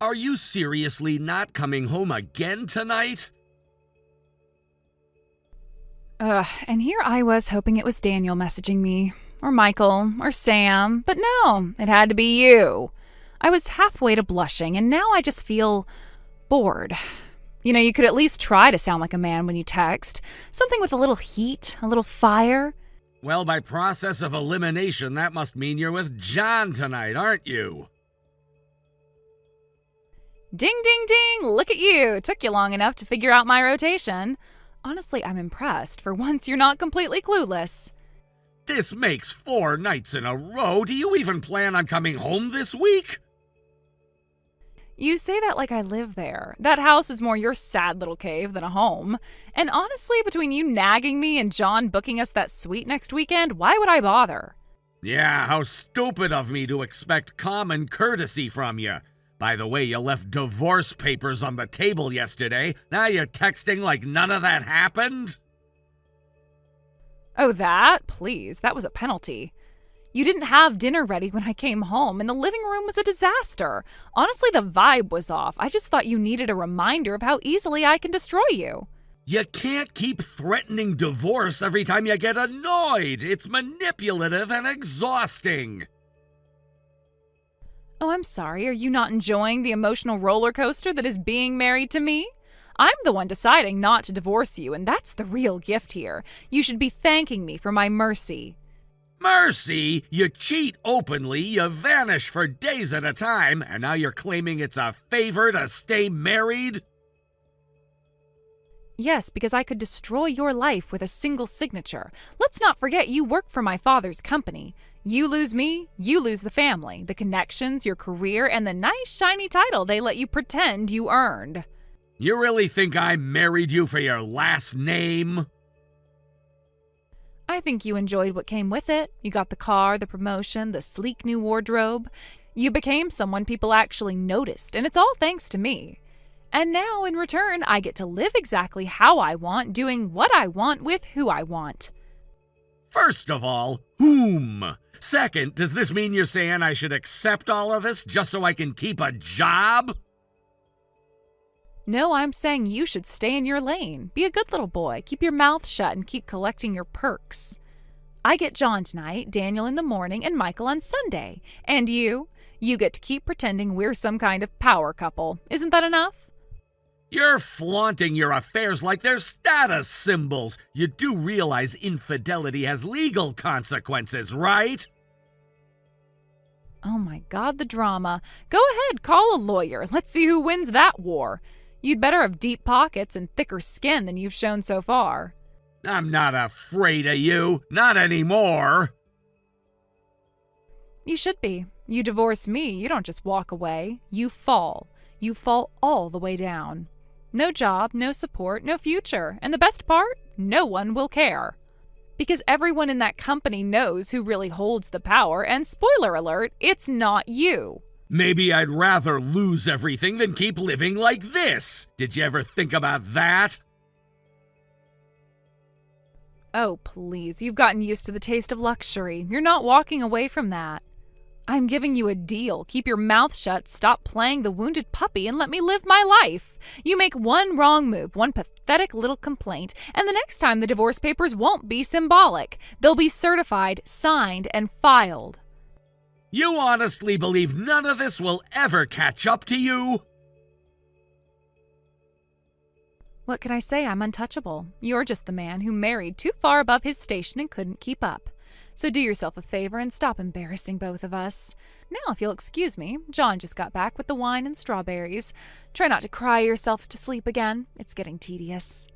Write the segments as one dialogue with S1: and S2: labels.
S1: Are you seriously not coming home again tonight?
S2: And here I was hoping it was Daniel messaging me, or Michael, or Sam, but no, it had to be you. I was halfway to blushing, and now I just feel bored. You know, you could at least try to sound like a man when you text. Something with a little heat, a little fire.
S1: Well, by process of elimination, that must mean you're with John tonight, aren't you?
S2: Ding, ding, ding! Look at you! Took you long enough to figure out my rotation. Honestly, I'm impressed. For once, you're not completely clueless.
S1: This makes 4 nights in a row. Do you even plan on coming home this week?
S2: You say that like I live there. That house is more your sad little cave than a home. And honestly, between you nagging me and John booking us that suite next weekend, why would I bother?
S1: Yeah, how stupid of me to expect common courtesy from you. By the way, you left divorce papers on the table yesterday. Now you're texting like none of that happened?
S2: Oh, that? Please, that was a penalty. You didn't have dinner ready when I came home, and the living room was a disaster. Honestly, the vibe was off. I just thought you needed a reminder of how easily I can destroy you.
S1: You can't keep threatening divorce every time you get annoyed. It's manipulative and exhausting.
S2: Oh, I'm sorry. Are you not enjoying the emotional roller coaster that is being married to me? I'm the one deciding not to divorce you, and that's the real gift here. You should be thanking me for my mercy.
S1: Mercy? You cheat openly, you vanish for days at a time, and now you're claiming it's a favor to stay married?
S2: Yes, because I could destroy your life with a single signature. Let's not forget you work for my father's company. You lose me, you lose the family, the connections, your career, and the nice shiny title they let you pretend you earned.
S1: You really think I married you for your last name?
S2: I think you enjoyed what came with it. You got the car, the promotion, the sleek new wardrobe. You became someone people actually noticed, and it's all thanks to me. And now, in return, I get to live exactly how I want, doing what I want with who I want.
S1: First of all, whom? Second, does this mean you're saying I should accept all of this just so I can keep a job?
S2: No, I'm saying you should stay in your lane. Be a good little boy. Keep your mouth shut and keep collecting your perks. I get John tonight, Daniel in the morning, and Michael on Sunday. And you? You get to keep pretending we're some kind of power couple. Isn't that enough?
S1: You're flaunting your affairs like they're status symbols. You do realize infidelity has legal consequences, right?
S2: Oh my God, the drama. Go ahead, call a lawyer. Let's see who wins that war. You'd better have deep pockets and thicker skin than you've shown so far.
S1: I'm not afraid of you. Not anymore.
S2: You should be. You divorce me, you don't just walk away. You fall. You fall all the way down. No job, no support, no future. And the best part? No one will care. Because everyone in that company knows who really holds the power, and spoiler alert, it's not you.
S1: Maybe I'd rather lose everything than keep living like this. Did you ever think about that?
S2: Oh, please, you've gotten used to the taste of luxury. You're not walking away from that. I'm giving you a deal. Keep your mouth shut, stop playing the wounded puppy, and let me live my life. You make one wrong move, one pathetic little complaint, and the next time the divorce papers won't be symbolic. They'll be certified, signed, and filed.
S1: You honestly believe none of this will ever catch up to you?
S2: What can I say? I'm untouchable. You're just the man who married too far above his station and couldn't keep up. So do yourself a favor and stop embarrassing both of us. Now, if you'll excuse me, John just got back with the wine and strawberries. Try not to cry yourself to sleep again. It's getting tedious.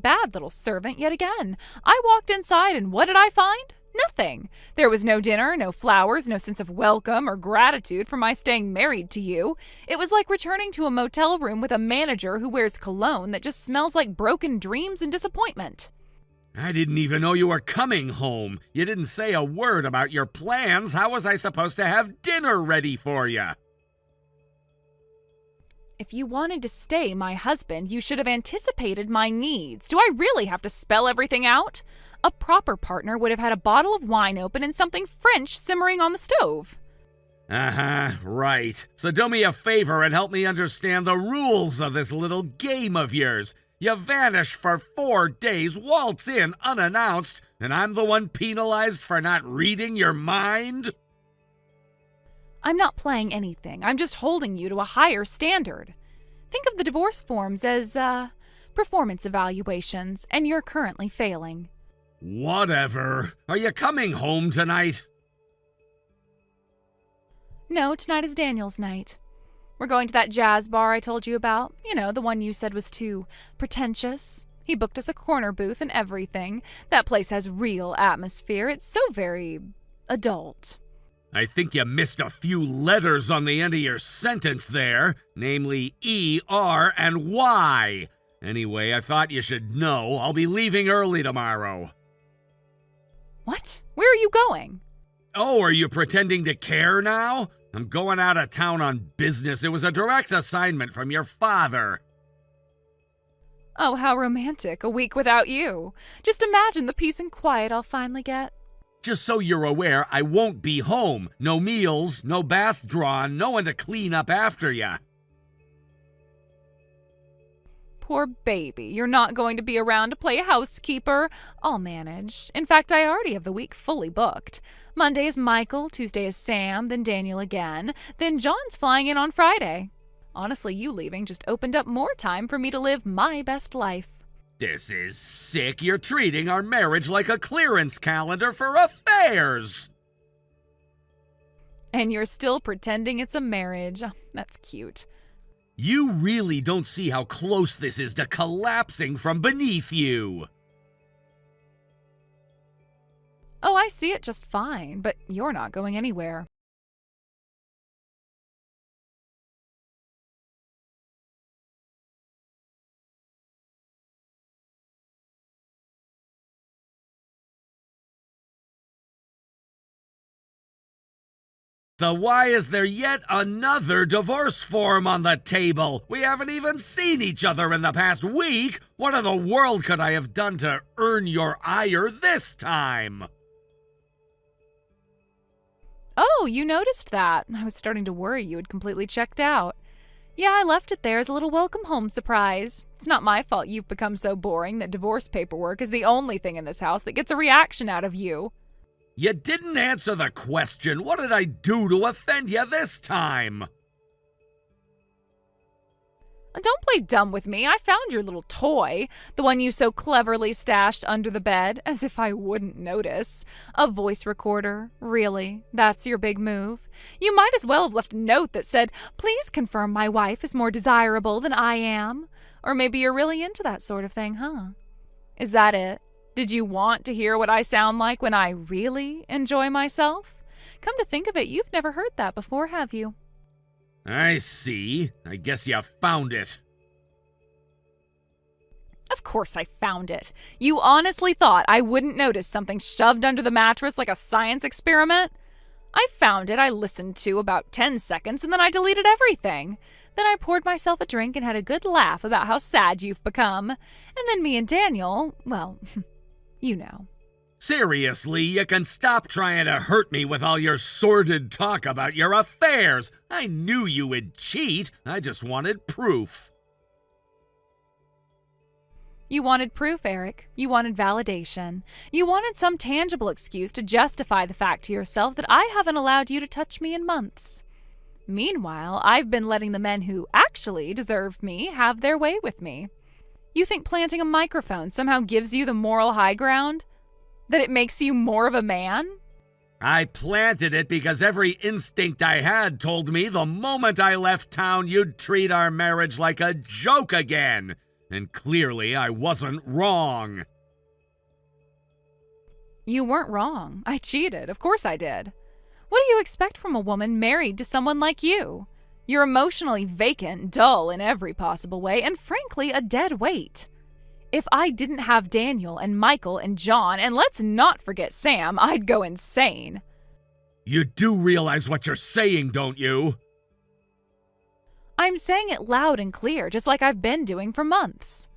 S2: Bad little servant yet again. I walked inside and what did I find? Nothing. There was no dinner, no flowers, no sense of welcome or gratitude for my staying married to you. It was like returning to a motel room with a manager who wears cologne that just smells like broken dreams and disappointment.
S1: I didn't even know you were coming home. You didn't say a word about your plans. How was I supposed to have dinner ready for you?
S2: If you wanted to stay my husband, you should have anticipated my needs. Do I really have to spell everything out? A proper partner would have had a bottle of wine open and something French simmering on the stove.
S1: Right. So do me a favor and help me understand the rules of this little game of yours. You vanish for 4 days, waltz in unannounced, and I'm the one penalized for not reading your mind?
S2: I'm not playing anything. I'm just holding you to a higher standard. Think of the divorce forms as, performance evaluations, and you're currently failing.
S1: Whatever. Are you coming home tonight?
S2: No, tonight is Daniel's night. We're going to that jazz bar I told you about. You know, the one you said was too pretentious. He booked us a corner booth and everything. That place has real atmosphere. It's so very adult.
S1: I think you missed a few letters on the end of your sentence there, namely E, R, and Y. Anyway, I thought you should know. I'll be leaving early tomorrow.
S2: What? Where are you going?
S1: Oh, are you pretending to care now? I'm going out of town on business. It was a direct assignment from your father.
S2: Oh, how romantic. A week without you. Just imagine the peace and quiet I'll finally get.
S1: Just so you're aware, I won't be home. No meals, no bath drawn, no one to clean up after you.
S2: Poor baby. You're not going to be around to play housekeeper. I'll manage. In fact, I already have the week fully booked. Monday is Michael, Tuesday is Sam, then Daniel again, then John's flying in on Friday. Honestly, you leaving just opened up more time for me to live my best life.
S1: This is sick. You're treating our marriage like a clearance calendar for affairs.
S2: And you're still pretending it's a marriage. That's cute.
S1: You really don't see how close this is to collapsing from beneath you.
S2: Oh, I see it just fine, but you're not going anywhere.
S1: So why is there yet another divorce form on the table? We haven't even seen each other in the past week. What in the world could I have done to earn your ire this time?
S2: Oh, you noticed that. I was starting to worry you had completely checked out. Yeah, I left it there as a little welcome home surprise. It's not my fault you've become so boring that divorce paperwork is the only thing in this house that gets a reaction out of you.
S1: You didn't answer the question. What did I do to offend you this time?
S2: Don't play dumb with me. I found your little toy, the one you so cleverly stashed under the bed, as if I wouldn't notice. A voice recorder. Really? That's your big move? You might as well have left a note that said, "Please confirm my wife is more desirable than I am." Or maybe you're really into that sort of thing, huh? Is that it? Did you want to hear what I sound like when I really enjoy myself? Come to think of it, you've never heard that before, have you?
S1: I see. I guess you found it.
S2: Of course I found it. You honestly thought I wouldn't notice something shoved under the mattress like a science experiment? I found it, I listened to about 10 seconds, and then I deleted everything. Then I poured myself a drink and had a good laugh about how sad you've become. And then me and Daniel, well, you know.
S1: Seriously, you can stop trying to hurt me with all your sordid talk about your affairs. I knew you would cheat. I just wanted proof.
S2: You wanted proof, Eric. You wanted validation. You wanted some tangible excuse to justify the fact to yourself that I haven't allowed you to touch me in months. Meanwhile, I've been letting the men who actually deserve me have their way with me. You think planting a microphone somehow gives you the moral high ground? That it makes you more of a man?
S1: I planted it because every instinct I had told me the moment I left town you'd treat our marriage like a joke again. And clearly I wasn't wrong.
S2: You weren't wrong. I cheated. Of course I did. What do you expect from a woman married to someone like you? You're emotionally vacant, dull in every possible way, and frankly a dead weight. If I didn't have Daniel and Michael and John, and let's not forget Sam, I'd go insane.
S1: You do realize what you're saying, don't you?
S2: I'm saying it loud and clear, just like I've been doing for months.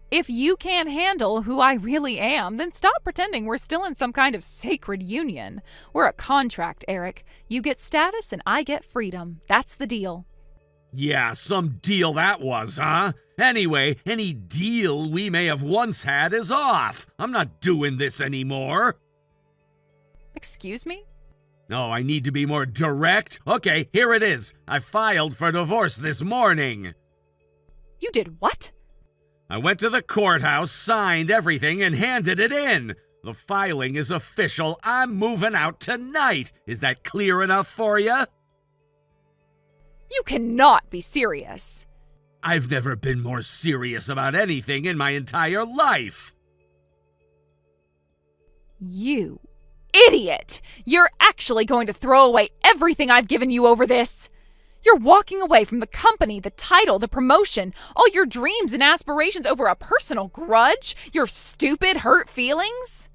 S2: If you can't handle who I really am, then stop pretending we're still in some kind of sacred union. We're a contract, Eric. You get status and I get freedom. That's the deal.
S1: Yeah, some deal that was, huh? Anyway, any deal we may have once had is off. I'm not doing this anymore.
S2: Excuse me?
S1: No, I need to be more direct. Okay, here it is. I filed for divorce this morning.
S2: You did what?
S1: I went to the courthouse, signed everything, and handed it in. The filing is official. I'm moving out tonight. Is that clear enough for you?
S2: You cannot be serious.
S1: I've never been more serious about anything in my entire life.
S2: You idiot! You're actually going to throw away everything I've given you over this. You're walking away from the company, the title, the promotion, all your dreams and aspirations over a personal grudge? Your stupid, hurt feelings?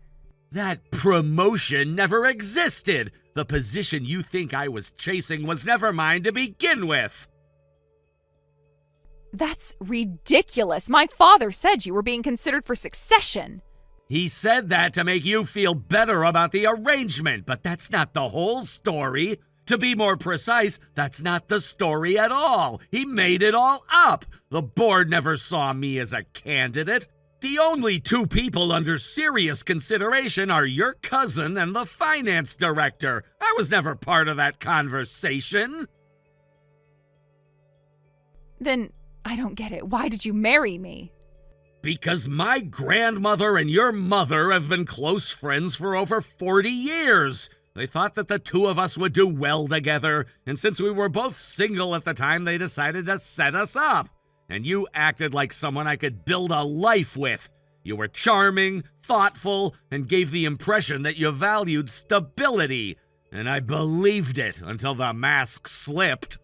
S1: That promotion never existed. The position you think I was chasing was never mine to begin with.
S2: That's ridiculous. My father said you were being considered for succession.
S1: He said that to make you feel better about the arrangement, but that's not the whole story. To be more precise, that's not the story at all. He made it all up. The board never saw me as a candidate. The only two people under serious consideration are your cousin and the finance director. I was never part of that conversation.
S2: Then I don't get it. Why did you marry me?
S1: Because my grandmother and your mother have been close friends for over 40 years. They thought that the two of us would do well together, and since we were both single at the time, they decided to set us up. And you acted like someone I could build a life with. You were charming, thoughtful, and gave the impression that you valued stability. And I believed it until the mask slipped.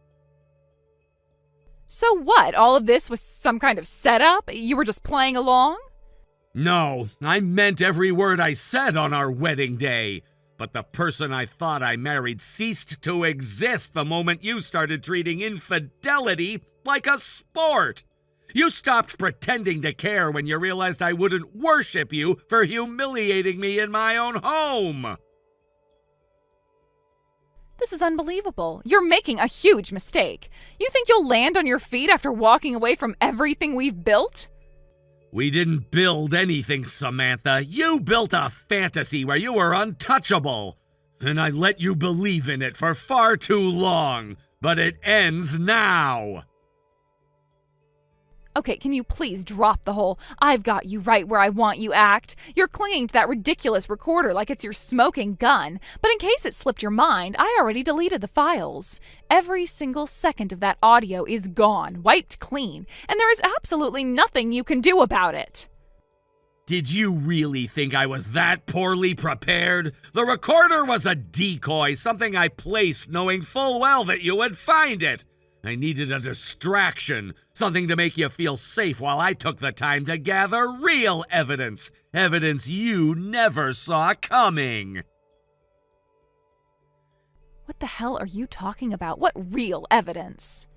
S2: So what? All of this was some kind of setup? You were just playing along?
S1: No, I meant every word I said on our wedding day. But the person I thought I married ceased to exist the moment you started treating infidelity like a sport. You stopped pretending to care when you realized I wouldn't worship you for humiliating me in my own home.
S2: This is unbelievable. You're making a huge mistake. You think you'll land on your feet after walking away from everything we've built?
S1: We didn't build anything, Samantha. You built a fantasy where you were untouchable. And I let you believe in it for far too long. But it ends now.
S2: Okay, can you please drop the whole "I've got you right where I want you" act? You're clinging to that ridiculous recorder like it's your smoking gun. But in case it slipped your mind, I already deleted the files. Every single second of that audio is gone, wiped clean, and there is absolutely nothing you can do about it.
S1: Did you really think I was that poorly prepared? The recorder was a decoy, something I placed knowing full well that you would find it. I needed a distraction, something to make you feel safe while I took the time to gather real evidence. Evidence you never saw coming.
S2: What the hell are you talking about? What real evidence?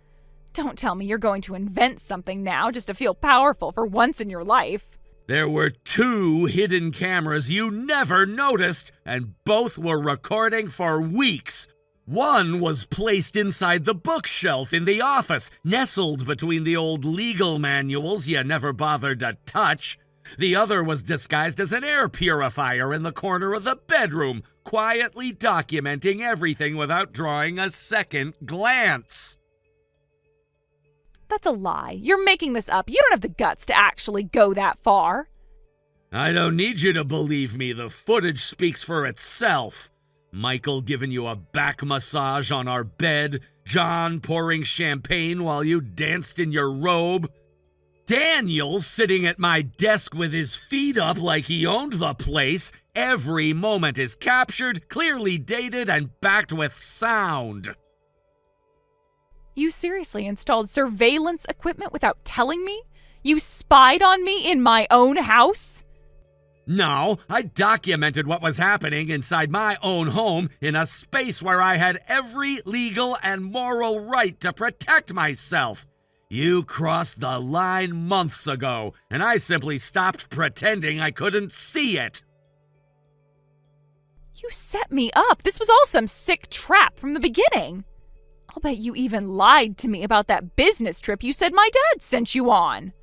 S2: Don't tell me you're going to invent something now just to feel powerful for once in your life.
S1: There were 2 hidden cameras you never noticed, and both were recording for weeks. One was placed inside the bookshelf in the office, nestled between the old legal manuals you never bothered to touch. The other was disguised as an air purifier in the corner of the bedroom, quietly documenting everything without drawing a second glance.
S2: That's a lie. You're making this up. You don't have the guts to actually go that far.
S1: I don't need you to believe me. The footage speaks for itself. Michael giving you a back massage on our bed, John pouring champagne while you danced in your robe, Daniel sitting at my desk with his feet up like he owned the place. Every moment is captured, clearly dated, and backed with sound.
S2: You seriously installed surveillance equipment without telling me? You spied on me in my own house?
S1: No, I documented what was happening inside my own home in a space where I had every legal and moral right to protect myself. You crossed the line months ago, and I simply stopped pretending I couldn't see it.
S2: You set me up. This was all some sick trap from the beginning. I'll bet you even lied to me about that business trip you said my dad sent you on.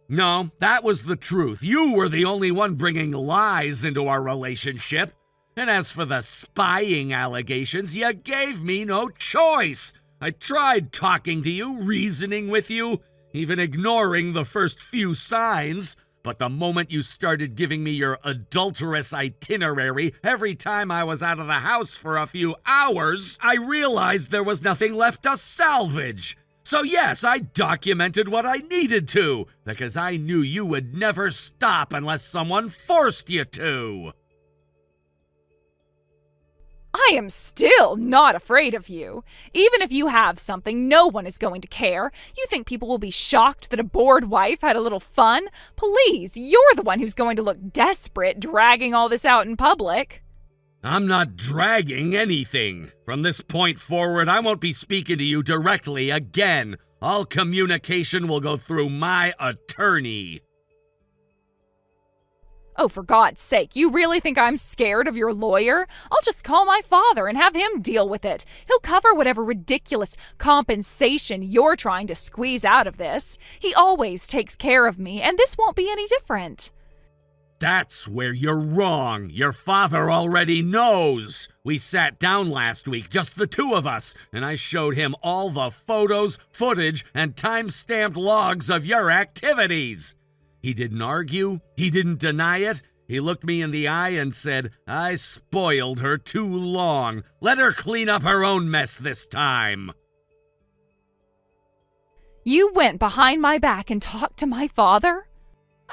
S1: No, that was the truth. You were the only one bringing lies into our relationship. And as for the spying allegations, you gave me no choice. I tried talking to you, reasoning with you, even ignoring the first few signs. But the moment you started giving me your adulterous itinerary every time I was out of the house for a few hours, I realized there was nothing left to salvage. So yes, I documented what I needed to, because I knew you would never stop unless someone forced you to.
S2: I am still not afraid of you. Even if you have something, no one is going to care. You think people will be shocked that a bored wife had a little fun? Please, you're the one who's going to look desperate dragging all this out in public.
S1: I'm not dragging anything. From this point forward, I won't be speaking to you directly again. All communication will go through my attorney.
S2: Oh, for God's sake, you really think I'm scared of your lawyer? I'll just call my father and have him deal with it. He'll cover whatever ridiculous compensation you're trying to squeeze out of this. He always takes care of me, and this won't be any different.
S1: That's where you're wrong. Your father already knows. We sat down last week, just the two of us, and I showed him all the photos, footage, and time-stamped logs of your activities. He didn't argue. He didn't deny it. He looked me in the eye and said, I spoiled her too long. Let her clean up her own mess this time.
S2: You went behind my back and talked to my father?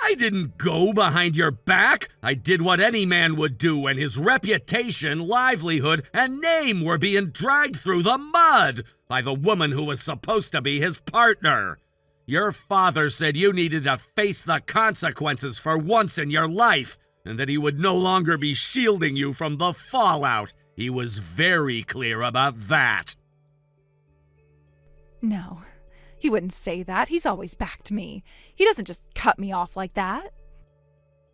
S1: I didn't go behind your back. I did what any man would do when his reputation, livelihood, and name were being dragged through the mud by the woman who was supposed to be his partner. Your father said you needed to face the consequences for once in your life, and that he would no longer be shielding you from the fallout. He was very clear about that.
S2: No, he wouldn't say that. He's always backed me. He doesn't just cut me off like that.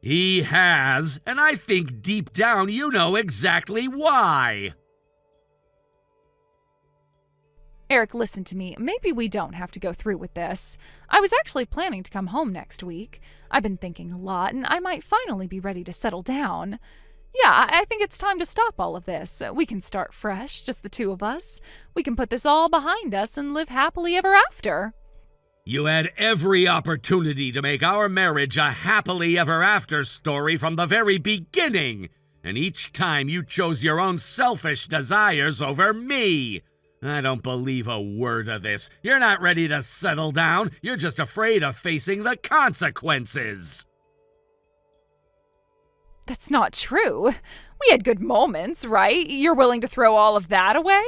S1: He has, and I think deep down you know exactly why.
S2: Eric, listen to me. Maybe we don't have to go through with this. I was actually planning to come home next week. I've been thinking a lot, and I might finally be ready to settle down. Yeah, I think it's time to stop all of this. We can start fresh, just the two of us. We can put this all behind us and live happily ever after.
S1: You had every opportunity to make our marriage a happily ever after story from the very beginning, and each time you chose your own selfish desires over me. I don't believe a word of this. You're not ready to settle down. You're just afraid of facing the consequences.
S2: That's not true. We had good moments, right? You're willing to throw all of that away?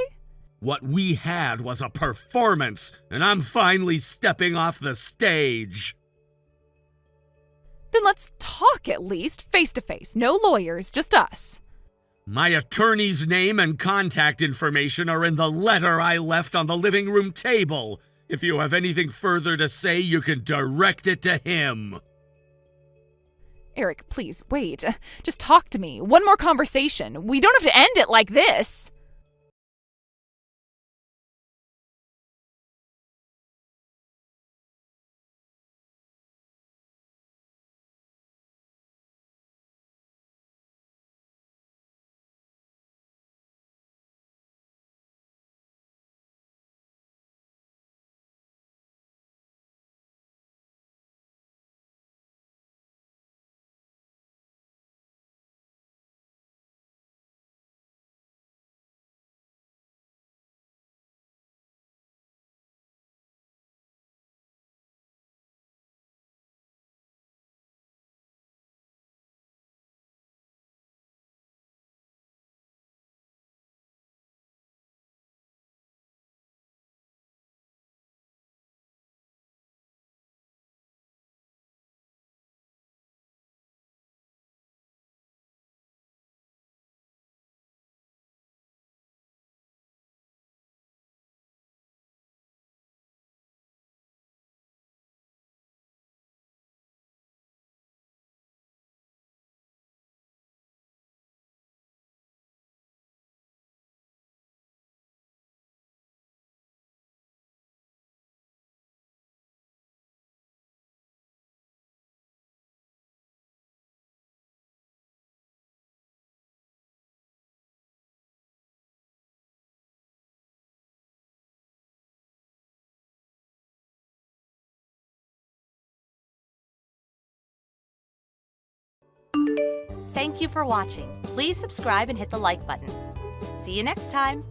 S1: What we had was a performance, and I'm finally stepping off the stage.
S2: Then let's talk at least, face to face. No lawyers, just us.
S1: My attorney's name and contact information are in the letter I left on the living room table. If you have anything further to say, you can direct it to him.
S2: Eric, please, wait. Just talk to me. One more conversation. We don't have to end it like this.
S3: thank you for watching. Please subscribe and hit the like button. See you next time.